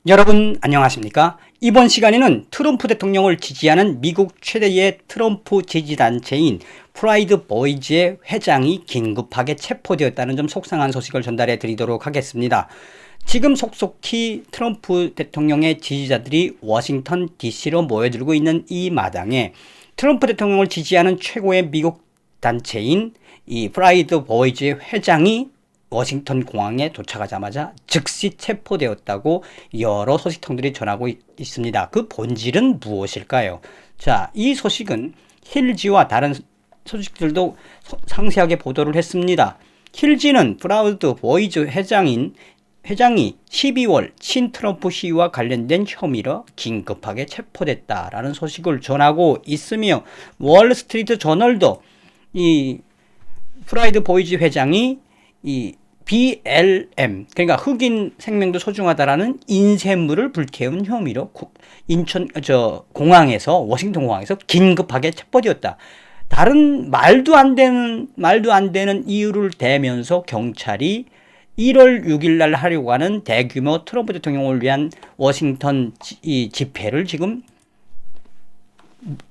여러분 안녕하십니까? 이번 시간에는 트럼프 대통령을 지지하는 미국 최대의 트럼프 지지단체인 프라이드 보이즈의 회장이 긴급하게 체포되었다는 좀 속상한 소식을 전달해 드리도록 하겠습니다. 지금 속속히 트럼프 대통령의 지지자들이 워싱턴 DC로 모여들고 있는 이 마당에 트럼프 대통령을 지지하는 최고의 미국 단체인 이 프라이드 보이즈의 회장이 워싱턴 공항에 도착하자마자 즉시 체포되었다고 여러 소식통들이 전하고 있습니다. 그 본질은 무엇일까요? 자, 이 소식은 힐지와 다른 소식들도 상세하게 보도를 했습니다. 힐지는 프라이드 보이즈 회장이 12월 친트럼프 시위와 관련된 혐의로 긴급하게 체포됐다라는 소식을 전하고 있으며 월스트리트 저널도 이 프라이드 보이즈 회장이 이 BLM, 그러니까 흑인 생명도 소중하다라는 인쇄물을 불태운 혐의로 공항에서, 워싱턴 공항에서 긴급하게 체포되었다. 다른 말도 안 되는 이유를 대면서 경찰이 1월 6일 날 하려고 하는 대규모 트럼프 대통령을 위한 워싱턴 집회를 지금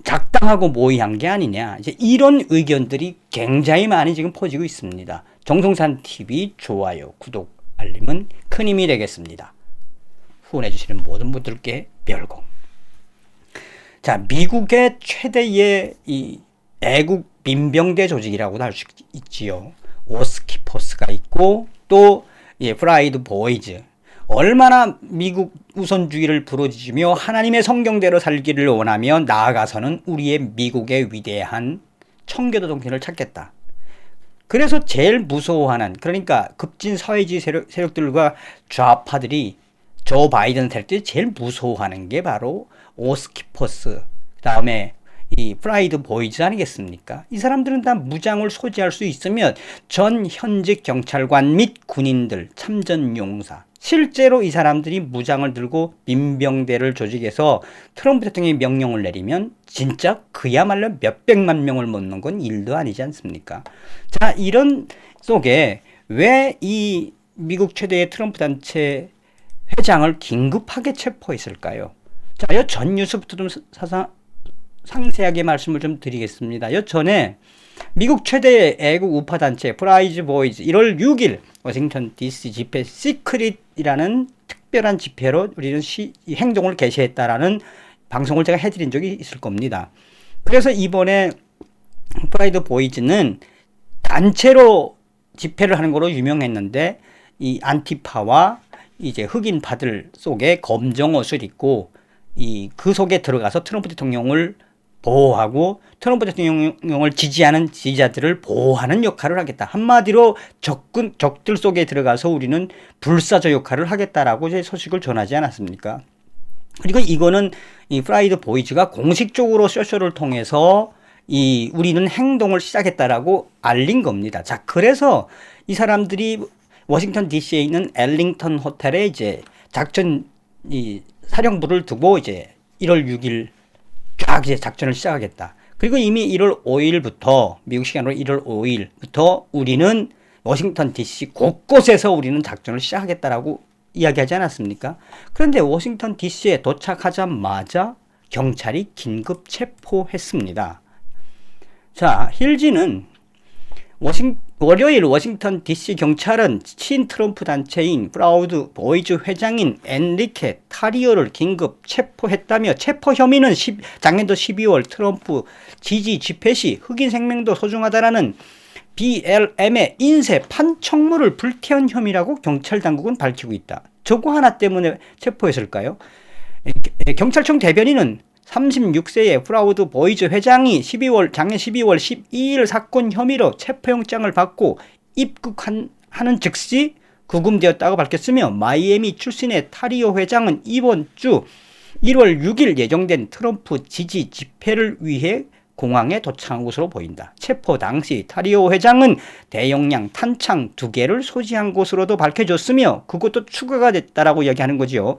작당하고 모의한 게 아니냐. 이제 이런 의견들이 굉장히 많이 지금 퍼지고 있습니다. 정성산 TV 좋아요, 구독, 알림은 큰 힘이 되겠습니다. 후원해주시는 모든 분들께 별공. 자, 미국의 최대의 이 애국 민병대 조직이라고도 할 수 있지요. 오스키포스가 있고 또 프라이드 보이즈. 얼마나 미국 우선주의를 부르짖으며 하나님의 성경대로 살기를 원하며 나아가서는 우리의 미국의 위대한 청교도 정신을 찾겠다. 그래서 제일 무서워하는, 그러니까 급진 사회주의 세력들과 좌파들이 조 바이든 될 때 제일 무서워하는 게 바로 오스키퍼스, 그 다음에 이 프라이드 보이즈 아니겠습니까? 이 사람들은 다 무장을 소지할 수 있으면 전 현직 경찰관 및 군인들, 참전 용사, 실제로 이 사람들이 무장을 들고 민병대를 조직해서 트럼프 대통령이 명령을 내리면 진짜 그야말로 몇백만 명을 먹는 건 일도 아니지 않습니까? 자, 이런 속에 왜 이 미국 최대의 트럼프 단체 회장을 긴급하게 체포했을까요? 자, 이 전 뉴스부터 좀 상세하게 말씀을 좀 드리겠습니다. 요 전에 미국 최대의 애국 우파 단체 프라이즈 보이즈 1월 6일 워싱턴 DC 집회 시크릿이라는 특별한 집회로 우리는 행동을 개시했다라는 방송을 제가 해드린 적이 있을 겁니다. 그래서 이번에 프라이드 보이즈는 단체로 집회를 하는 걸로 유명했는데 이 안티파와 이제 흑인파들 속에 검정 옷을 입고 그 속에 들어가서 트럼프 대통령을 보호하고 트럼프 대통령을 지지하는 지지자들을 보호하는 역할을 하겠다. 한마디로 적들 속에 들어가서 우리는 불사조 역할을 하겠다라고 이제 소식을 전하지 않았습니까? 그리고 이거는 이 프라이드 보이즈가 공식적으로 소셜을 통해서 우리는 행동을 시작했다라고 알린 겁니다. 자, 그래서 이 사람들이 워싱턴 DC에 있는 엘링턴 호텔에 이제 작전 사령부를 두고 이제 1월 6일 쫙 이제 작전을 시작하겠다. 그리고 이미 1월 5일부터 미국 시간으로 1월 5일부터 우리는 워싱턴 DC 곳곳에서 우리는 작전을 시작하겠다라고 이야기하지 않았습니까? 그런데 워싱턴 DC에 도착하자마자 경찰이 긴급 체포했습니다. 자, 힐지는 월요일 워싱턴 DC 경찰은 친트럼프 단체인 프라이드 보이즈 회장인 엔리케 타리오를 긴급 체포했다며 체포 혐의는 작년도 12월 트럼프 지지 집회 시 흑인 생명도 소중하다라는 BLM의 인쇄 판촉물을 불태운 혐의라고 경찰 당국은 밝히고 있다. 저거 하나 때문에 체포했을까요? 경찰청 대변인은 36세의 프라이드 보이즈 회장이 작년 12월 12일 사건 혐의로 체포영장을 받고 입국하는 즉시 구금되었다고 밝혔으며 마이애미 출신의 타리오 회장은 이번 주 1월 6일 예정된 트럼프 지지 집회를 위해 공항에 도착한 것으로 보인다. 체포 당시 타리오 회장은 대용량 탄창 2개를 소지한 것으로도 밝혀졌으며 그것도 추가가 됐다라고 이야기하는 거죠.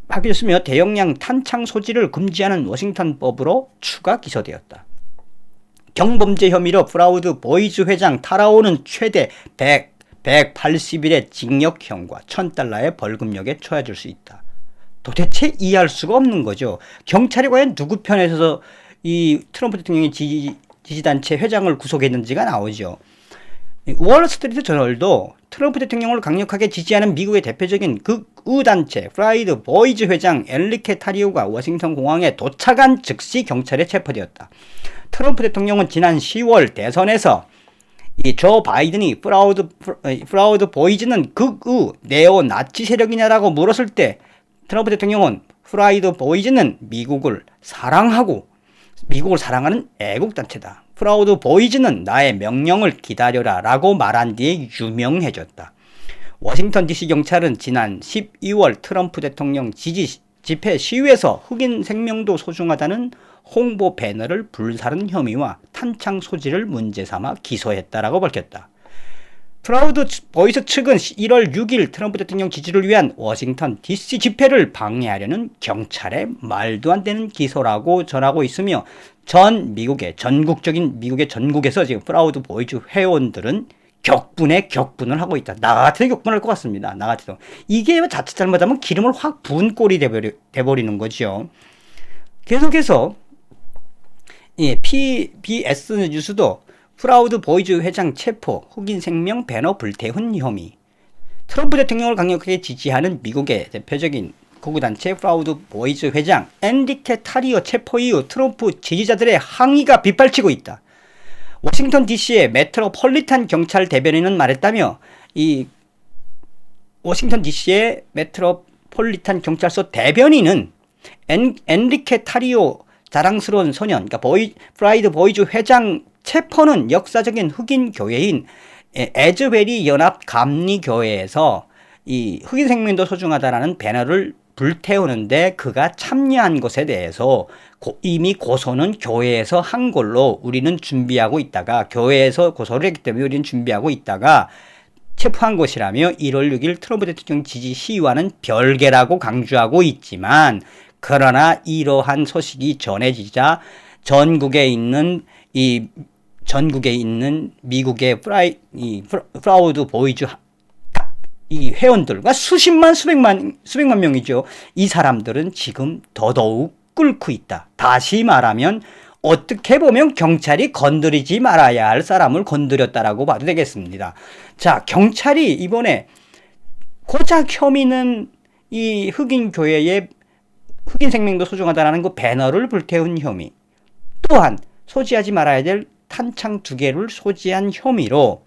밝혀졌으며 대용량 탄창 소지를 금지하는 워싱턴법으로 추가 기소되었다. 경범죄 혐의로 프라이드 보이즈 회장 타라오는 최대 180일의 징역형과 $1,000의 벌금력에 처해질 수 있다. 도대체 이해할 수가 없는 거죠. 경찰이 과연 누구 편에 서서 이 트럼프 대통령의 지지단체 회장을 구속했는지가 나오죠. 월스트리트 저널도 트럼프 대통령을 강력하게 지지하는 미국의 대표적인 극우단체 프라이드 보이즈 회장 엔리케 타리오가 워싱턴 공항에 도착한 즉시 경찰에 체포되었다. 트럼프 대통령은 지난 10월 대선에서 이 조 바이든이 프라우드 보이즈는 극우 네오 나치 세력이냐라고 물었을 때 트럼프 대통령은 프라이드 보이즈는 미국을 사랑하는 애국단체다. 프라우드 보이즈는 나의 명령을 기다려라 라고 말한 뒤에 유명해졌다. 워싱턴 DC 경찰은 지난 12월 트럼프 대통령 지지 집회 시위에서 흑인 생명도 소중하다는 홍보 배너를 불사른 혐의와 탄창 소지를 문제 삼아 기소했다라고 밝혔다. 프라우드 보이스 측은 1월 6일 트럼프 대통령 지지를 위한 워싱턴 DC 집회를 방해하려는 경찰의 말도 안 되는 기소라고 전하고 있으며 전국에서 지금 프라우드 보이즈 회원들은 격분을 하고 있다. 나 같아도 격분할 것 같습니다. 나 같아도. 이게 자칫 잘못하면 기름을 확 부은 꼴이 돼버리는 거죠. 계속해서 PBS 뉴스도 프라우드 보이즈 회장 체포, 흑인 생명 배너 불태운 혐의. 트럼프 대통령을 강력하게 지지하는 미국의 대표적인 극우단체 프라우드 보이즈 회장 엔리케 타리오 체포 이후 트럼프 지지자들의 항의가 빗발치고 있다. 워싱턴 DC의 메트로폴리탄 경찰 대변인은 말했다며 이 워싱턴 DC의 메트로폴리탄 경찰서 대변인은 엔리케 타리오 자랑스러운 소년, 그러니까 프라이드 보이즈 회장 체포는 역사적인 흑인 교회인 에즈베리 연합 감리교회에서 이 흑인 생명도 소중하다라는 배너를 불태우는데 그가 참여한 것에 대해서 이미 고소는 교회에서 한 걸로 우리는 준비하고 있다가 교회에서 고소를 했기 때문에 우리는 준비하고 있다가 체포한 것이라며 1월 6일 트럼프 대통령 지지 시위와는 별개라고 강조하고 있지만 그러나 이러한 소식이 전해지자 전국에 있는 미국의 프라우드 보이즈 이 회원들과 수백만 명이죠. 이 사람들은 지금 더더욱 끓고 있다. 다시 말하면 어떻게 보면 경찰이 건드리지 말아야 할 사람을 건드렸다라고 봐도 되겠습니다. 자, 경찰이 이번에 고작 혐의는 이 흑인 교회의 흑인 생명도 소중하다라는 그 배너를 불태운 혐의, 또한 소지하지 말아야 될 탄창 2개를 소지한 혐의로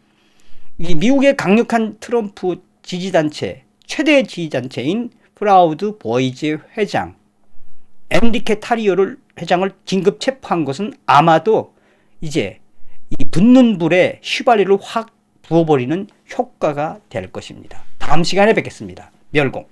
이 미국의 강력한 트럼프 지지단체, 최대 지지단체인 프라우드 보이즈 회장 엔리케 타리오 회장을 긴급 체포한 것은 아마도 이제 이 붙는 불에 휘발유를 확 부어버리는 효과가 될 것입니다. 다음 시간에 뵙겠습니다. 멸공.